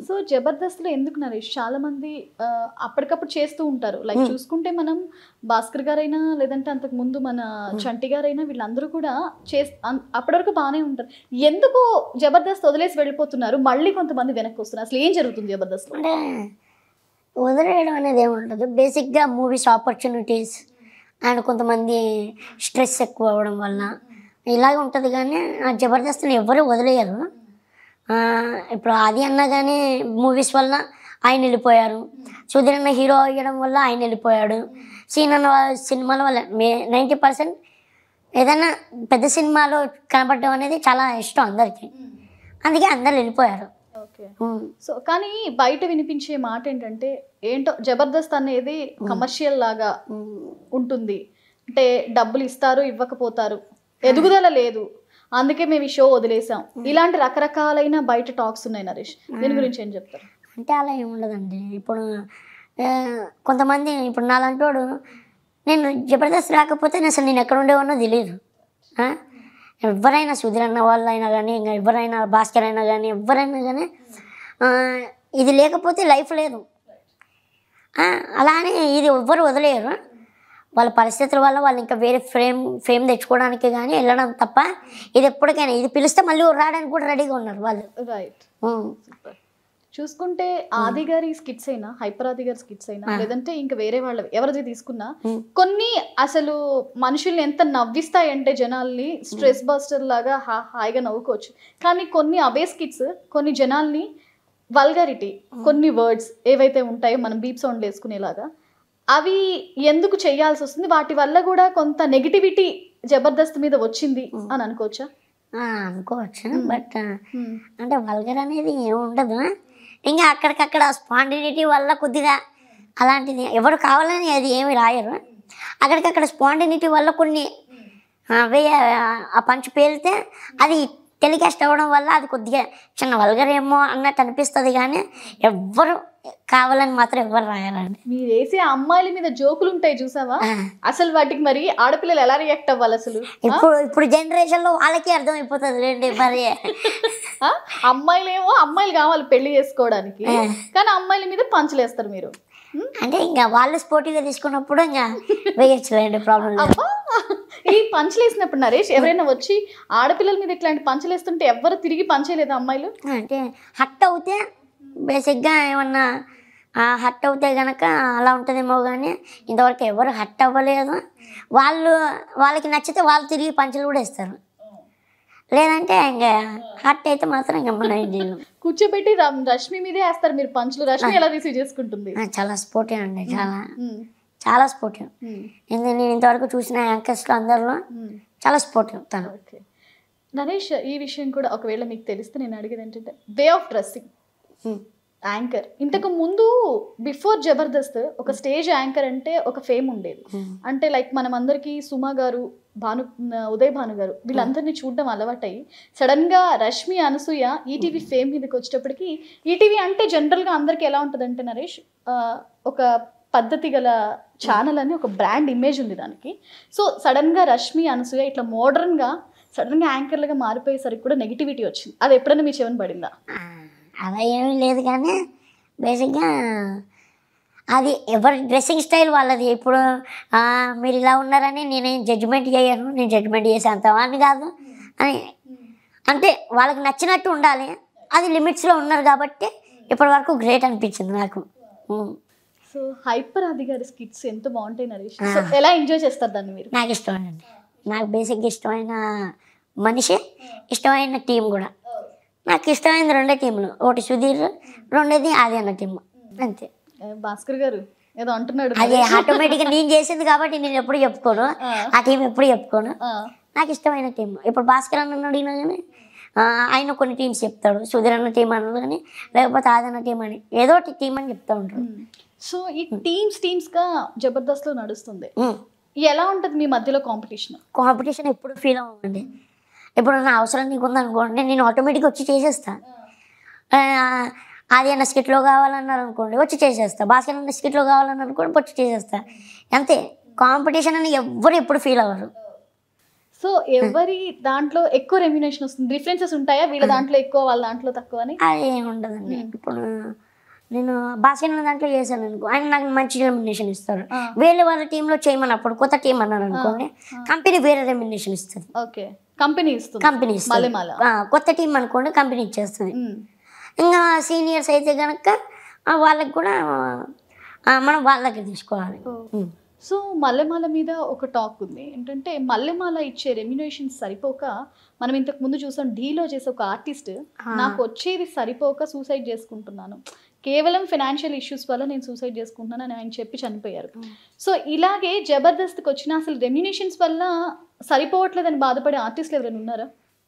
So జబర్దస్త్లో ఎందుకు నరేష్ చాలా మంది అప్పటికప్పుడు చేస్తూ ఉంటారు. లైక్ చూసుకుంటే మనం భాస్కర్ గారైనా లేదంటే అంతకు ముందు మన చంటి గారైనా వీళ్ళందరూ కూడా అప్పటి వరకు బాగానే ఉంటారు. ఎందుకు జబర్దస్త్ వదిలేసి వెళ్ళిపోతున్నారు, మళ్ళీ కొంతమంది వెనక్కి వస్తున్నారు? అసలు ఏం జరుగుతుంది జబర్దస్త్లో? అంటే వదిలేయడం అనేది ఏముండదు. బేసిక్గా మూవీస్ ఆపర్చునిటీస్ అండ్ కొంతమంది స్ట్రెస్ ఎక్కువ అవ్వడం వల్ల ఇలాగ ఉంటుంది. కానీ ఆ జబర్దస్త్ని ఎవరు వదిలేయరు. ఇప్పుడు ఆది అన్న కానీ మూవీస్ వల్ల ఆయన వెళ్ళిపోయారు, సుధీర్ అన్న హీరో అయ్యడం వల్ల ఆయన వెళ్ళిపోయాడు, సీన్ అన్న సినిమాల వల్ల 90% ఏదైనా పెద్ద సినిమాలో కనపడడం అనేది చాలా ఇష్టం అందరికీ, అందుకే అందరు వెళ్ళిపోయారు. ఓకే. సో కానీ బయట వినిపించే మాట ఏంటంటే ఏంటో జబర్దస్త్ అనేది కమర్షియల్ లాగా ఉంటుంది, అంటే డబ్బులు ఇస్తారు ఇవ్వకపోతారు, ఎదుగుదల లేదు, అందుకే మేము ఈ షో వదిలేసాం, ఇలాంటి రకరకాలైన బయట టాక్స్ ఉన్నాయి. నరేష్ దీని గురించి ఏం చెప్తారు? అంటే అలా ఏముండదండి. ఇప్పుడు కొంతమంది ఇప్పుడు నాలంటోడు నేను జబర్దస్త్ రాకపోతే అసలు నేను ఎక్కడ ఉండేవానో తెలియదు. ఎవరైనా సుధీర్ అన్న వాళ్ళు అయినా కానీ ఇంకా ఎవరైనా భాస్కర్ అయినా కానీ ఎవరైనా కానీ ఇది లేకపోతే లైఫ్ లేదు. అలానే ఇది ఎవ్వరు వదిలేయరు. వాళ్ళ పరిస్థితుల వల్ల వాళ్ళు ఇంకా వేరే ఫేమ్ తెచ్చుకోవడానికి కానీ వెళ్ళడం తప్ప ఇది ఎప్పటికైనా ఇది పిలిస్తే మళ్ళీ రావడానికి కూడా రెడీగా ఉన్నారు వాళ్ళు. రైట్. చూసుకుంటే ఆది గారి స్కిట్స్ అయినా, హైపర్ ఆది గారి స్కిట్స్ అయినా, లేదంటే ఇంకా వేరే వాళ్ళవి ఎవరిది తీసుకున్నా కొన్ని అసలు మనుషుల్ని ఎంత నవ్విస్తాయంటే జనాల్ని స్ట్రెస్ బస్టర్ లాగా హాయిగా నవ్వుకోవచ్చు. కానీ కొన్ని అవే స్కిట్స్ కొన్ని జనాల్ని వల్గారిటీ, కొన్ని వర్డ్స్ ఏవైతే ఉంటాయో మనం బీప్ సౌండ్ వేసుకునేలాగా అవి ఎందుకు చేయాల్సి వస్తుంది? వాటి వల్ల కూడా కొంత నెగిటివిటీ జబర్దస్త్ మీద వచ్చింది అని అనుకోవచ్చా? అనుకోవచ్చు. బట్ అంటే వల్గర్ అనేది ఏముండదు. ఇంకా అక్కడికక్కడ స్పాండినిటీ వల్ల కొద్దిగా అలాంటిది ఎవరు కావాలని అది ఏమి రాయరు. అక్కడికక్కడ స్పాండినిటీ వల్ల కొన్ని ఆ పంచ్ పేలితే అది టెలికాస్ట్ అవ్వడం వల్ల అది కొద్దిగా చిన్న వల్గర్ ఏమో అన్నట్టు అనిపిస్తుంది. కానీ ఎవ్వరు కావాలని మాత్రం ఎవరు రాయాలండి. మీరు వేసే అమ్మాయిల మీద జోకులు ఉంటాయి చూసావా, అసలు వాటికి మరి ఆడపిల్లలు ఎలా రియాక్ట్ అవ్వాలి? అసలు ఇప్పుడు జనరేషన్ లో వాళ్ళకి అర్థమైపోతుంది లేండి. మరి అమ్మాయిలు కావాలి పెళ్లి చేసుకోవడానికి, కానీ అమ్మాయిల మీద పంచలేస్తారు మీరు. అంటే ఇంకా వాళ్ళు స్పోర్టివ్గా తీసుకున్నప్పుడు ఇంకా వేయచ్చులేండి, ప్రాబ్లం లేదు. ఈ పంచలు వేసినప్పుడు నరేష్ ఎవరైనా వచ్చి ఆడపిల్లల మీద ఇట్లాంటి పంచలు వేస్తుంటే ఎవరు తిరిగి పంచలేదు అమ్మాయిలు? అంటే హట్ అవుతే బేసిక్గా ఏమన్నా హట్ అవుతే కనుక అలా ఉంటుందేమో, కానీ ఇంతవరకు ఎవరు హట్ అవ్వలేదు. వాళ్ళకి నచ్చితే వాళ్ళు తిరిగి పంచలు కూడా వేస్తారు, లేదంటే ఇంకా హట్ అయితే మాత్రం ఇంకా మన కూర్చోబెట్టి రష్మి మీదే వేస్తారు మీరు పంచులు. రష్మి ఎలా రిసీవ్ చేసుకుంటుంది? చాలా స్పోర్టివ్ అండి, చాలా స్పోర్టివ్. నేను ఇంతవరకు చూసిన యాంకర్స్లో అందరిలో చాలా స్పోర్టివ్ తను. నరేష్ ఈ విషయం కూడా ఒకవేళ మీకు తెలిస్తే నేను అడిగేది ఏంటంటే వే ఆఫ్ డ్రెస్సింగ్. యాంకర్ ఇంతకు ముందు బిఫోర్ జబర్దస్త్ ఒక స్టేజ్ యాంకర్ అంటే ఒక ఫేమ్ ఉండేది. అంటే లైక్ మనం అందరికీ సుమా గారు, ఉదయ్ భాను గారు వీళ్ళందరినీ చూడడం అలవాటయ్యి సడన్ గా రష్మి, అనసూయ ఈటీవీ ఫేమ్ మీదకి వచ్చేటప్పటికి, ఈటీవీ అంటే జనరల్ గా అందరికి ఎలా ఉంటుంది అంటే నరేష్ ఒక పద్ధతి గల ఛానల్ అని ఒక బ్రాండ్ ఇమేజ్ ఉంది దానికి. సో సడన్ గా రష్మి, అనసూయ ఇట్లా మోడర్న్ గా సడన్ గా యాంకర్లుగా మారిపోయేసరికి కూడా నెగిటివిటీ వచ్చింది. అది ఎప్పుడైనా మీ చెవిన పడిందా? అలా ఏమీ లేదు, కానీ బేసిక్గా అది ఎవరి డ్రెస్సింగ్ స్టైల్ వాళ్ళది. ఇప్పుడు మీరు ఇలా ఉన్నారని నేనేం జడ్జిమెంట్ చేయను, నేను జడ్జిమెంట్ చేసే అంతవాడిని కాదు అని. అంటే వాళ్ళకి నచ్చినట్టు ఉండాలి, అది లిమిట్స్లో ఉన్నారు కాబట్టి ఇప్పటి వరకు గ్రేట్ అనిపించింది నాకు. సో హైపర్ ఆది గారి స్కిట్స్ ఎంత బాగుంటాయి నరేష్, ఎలా ఎంజాయ్ చేస్తారు దాన్ని మీరు? నాకు ఇష్టమేనండి. నాకు బేసిక్గా ఇష్టమైన మనిషి, ఇష్టమైన టీం కూడా. నాకు ఇష్టమైనది 2 టీంలు, ఒకటి సుధీర్, రెండోది ఆది అన్న టీం, అంతే. భాస్కర్ గారు ఏదో అంటున్నాడు, అది ఆటోమేటిక్గా నేను చేసింది కాబట్టి నేను ఎప్పుడు చెప్పుకోను, ఆ టీం ఎప్పుడు చెప్పుకోను. నాకు ఇష్టమైన టీం. ఇప్పుడు భాస్కర్ అన్న అడిగినా కానీ ఆయన కొన్ని టీమ్స్ చెప్తాడు, సుధీర్ అన్న టీం అన్న కానీ లేకపోతే ఆది అన్న టీం అని ఏదో ఒకటి టీం అని చెప్తా ఉంటాడు. సో ఈ టీమ్స్గా జబర్దస్త్లో నడుస్తుంది. ఎలా ఉంటుంది మీ మధ్యలో కాంపిటీషన్? ఎప్పుడు ఫీల్ అవ్వండి. ఇప్పుడు నా అవసరం నీకు ఉందనుకోండి, నేను ఆటోమేటిక్గా వచ్చి చేసేస్తాను. ఆది అన్న స్కిట్లో కావాలన్నారు అనుకోండి, వచ్చి చేసేస్తా. భాస్కర్ అన్న స్కిట్లో కావాలన్నారు అనుకోండి, వచ్చి చేసేస్తా. అంతే. కాంపిటీషన్ అని ఎవ్వరు ఎప్పుడు ఫీల్ అవ్వరు. సో ఎవరి దాంట్లో ఎక్కువ రెమ్యునేషన్ వస్తుంది? డిఫరెన్సెస్ ఉంటాయా వీళ్ళ దాంట్లో ఎక్కువ వాళ్ళ దాంట్లో తక్కువ అని? అది ఏమి ఉండదండి. ఇప్పుడు నేను భాషణ దాంట్లో చేశాను అనుకో, ఆయన నాకు మంచి రెమ్యునేషన్ ఇస్తారు. వేరే వాళ్ళ టీంలో చేయమన్నప్పుడు కొత్త టీం అన్నాను అనుకోండి, కంపెనీ వేరే రెమ్యునేషన్ ఇస్తుంది. ఓకే, కంపెనీ ఇస్తుంది. కంపెనీ ఇస్తుంది. కొత్త టీం అనుకోండి కంపెనీ ఇచ్చేస్తుంది. ఇంకా సీనియర్స్ అయితే కనుక వాళ్ళకి కూడా మనం వాళ్ళకి తీసుకోవాలి. సో మల్లెమాల మీద ఒక టాక్ ఉంది ఏంటంటే, మల్లెమాల ఇచ్చే రెమ్యునేషన్స్ సరిపోక, మనం ఇంతకు ముందు చూసాం ఢీలో చేసే ఒక ఆర్టిస్ట్, నాకు వచ్చేది సరిపోక సూసైడ్ చేసుకుంటున్నాను, కేవలం ఫైనాన్షియల్ ఇష్యూస్ వల్ల నేను సూసైడ్ చేసుకుంటున్నాను అని ఆయన చెప్పి చనిపోయారు. సో ఇలాగే జబర్దస్త్కి వచ్చిన అసలు రెమ్యునేషన్స్ వల్ల సరిపోవట్లేదని బాధపడే ఆర్టిస్టులు ఎవరైనా ఉన్నారా?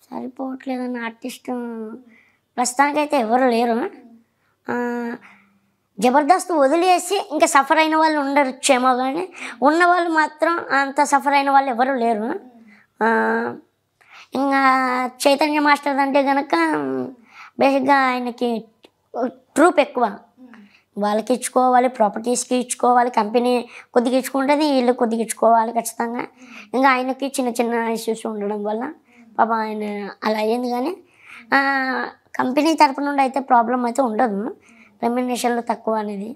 సరిపోవట్లేదని ఆర్టిస్ట్ ప్రస్తుతానికైతే ఎవరు లేరు. జబర్దస్త్ వదిలేసి ఇంకా సఫర్ అయిన వాళ్ళు ఉండొచ్చేమో, కానీ ఉన్న వాళ్ళు మాత్రం అంత సఫర్ అయిన వాళ్ళు ఎవరు లేరు. ఇంకా చైతన్య మాస్టర్ అంటే కనుక బేసిక్గా ఆయనకి ట్రూప్ ఎక్కువ, వాళ్ళకి ఇచ్చుకోవాలి, ప్రాపర్టీస్కి ఇచ్చుకోవాలి, కంపెనీ కొద్దిగా ఇచ్చుకుంటుంది, వీళ్ళు కొద్దిగా ఇచ్చుకోవాలి ఖచ్చితంగా. ఇంకా ఆయనకి చిన్న చిన్న ఇష్యూస్ ఉండడం వల్ల పాప ఆయన అలా అయ్యింది. కానీ కంపెనీ తరపు నుండి అయితే ప్రాబ్లం అయితే ఉండదు, రెమ్యునరేషన్లో తక్కువ అనేది.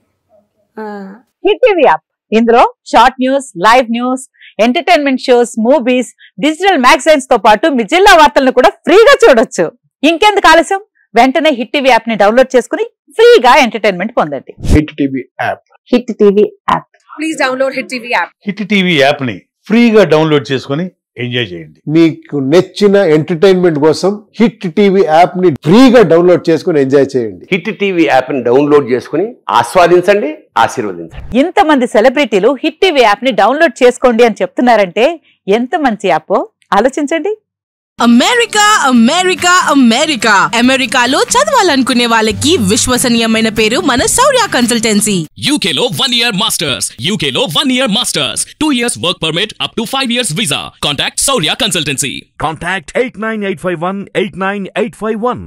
హిట్ టీవీ యాప్, ఇందులో short news, live news, entertainment shows, movies, digital magazines తో పాటు మీ జిల్లా వార్తలను కూడా ఫ్రీగా చూడొచ్చు. ఇంకెందుకు ఆలస్యం, వెంటనే హిట్ టీవీ యాప్ ని డౌన్లోడ్ చేసుకుని ఫ్రీగా ఎంటర్టైన్మెంట్ పొందండి. Hit TV app. Hit TV app. Please download hit TV app. Hit TV app ని ఫ్రీగా డౌన్లోడ్ చేసుకుని ఎంజాయ్ చేయండి. మీకు నచ్చిన ఎంటర్టైన్మెంట్ కోసం హిట్ టీవీ యాప్ ని ఫ్రీగా డౌన్లోడ్ చేసుకుని ఎంజాయ్ చేయండి. హిట్ టీవీ యాప్ ని డౌన్లోడ్ చేసుకుని ఆస్వాదించండి, ఆశీర్వదించండి. ఇంతమంది సెలబ్రిటీలు హిట్ టీవీ యాప్ ని డౌన్లోడ్ చేసుకోండి అని చెప్తున్నారంటే ఎంత మంచి యాప్ ఆలోచించండి. అమెరికా అమెరికా అమెరికా అమెరికాలో చదవాలనుకునే వాళ్ళకి విశ్వసనీయమైన పేరు మన శౌర్య కన్సల్టెన్సీ. UK లో 1 year masters, UK లో 1 year masters, 2 years work permit up to 5 years visa. Contact Saurya Consultancy. Contact 89851 89851.